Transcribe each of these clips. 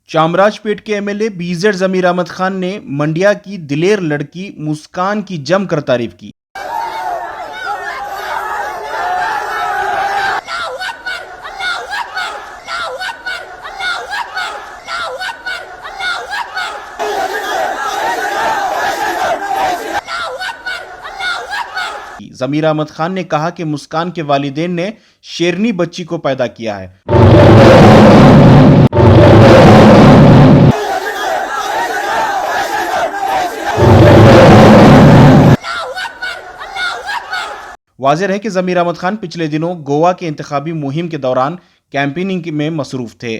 चामराजपेट के MLA BZ जमीर अहमद खान ने मंडिया की दिलेर लड़की मुस्कान की जमकर तारीफ की। जमीर अहमद खान ने कहा कि मुस्कान के वालिदैन ने शेरनी बच्ची को पैदा किया है। वाज़ेह है कि जमीर अहमद खान पिछले दिनों गोवा के इंतखाबी मुहिम के दौरान कैंपेनिंग में मसरूफ थे।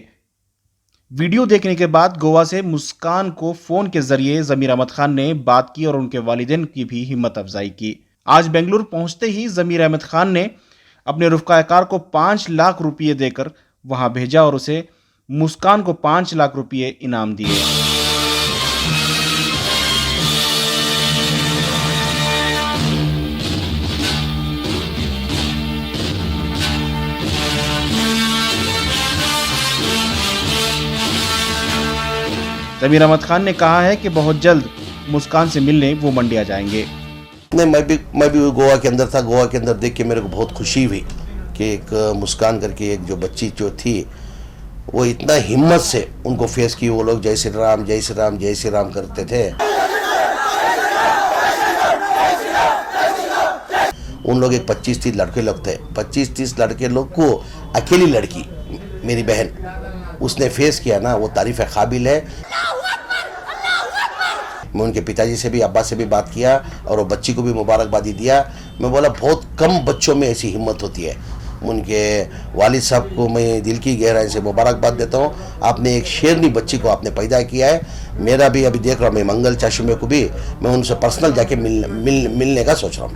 वीडियो देखने के बाद गोवा से मुस्कान को फोन के जरिए जमीर अहमद खान ने बात की और उनके वालिदैन की भी हिम्मत अफजाई की। आज बेंगलुरु पहुंचते ही जमीर अहमद खान ने अपने रुफ़क़ाकार को 5 लाख रुपये देकर वहां भेजा और उसे मुस्कान को 5 लाख रुपये इनाम दिए। जमीर अहमद खान ने कहा है कि बहुत जल्द मुस्कान से मिलने वो मंडिया जाएंगे। नहीं, मैं भी गोवा के अंदर था। गोवा के अंदर देख के मेरे को बहुत खुशी हुई कि एक मुस्कान करके एक जो बच्ची जो थी वो इतना हिम्मत से उनको फेस की। वो लोग जय श्री राम जय श्री राम जय श्री राम करते थे। उन लोग एक 25-30 लड़के लोग थे। 25-30 लड़के लोग को अकेली लड़की मेरी बहन उसने फेस किया ना, वो तारीफ काबिल है। मैं उनके पिताजी से भी अब्बा से भी बात किया और वो बच्ची को भी मुबारकबादी दिया। मैं बोला बहुत कम बच्चों में ऐसी हिम्मत होती है। उनके वालिद साहब को मैं दिल की गहराई से मुबारकबाद देता हूँ। आपने एक शेरनी बच्ची को आपने पैदा किया है। मेरा भी अभी देख रहा हूँ मैं मंगल चाशुमे को भी मैं उनसे पर्सनल जाके मिलने का सोच रहा हूँ।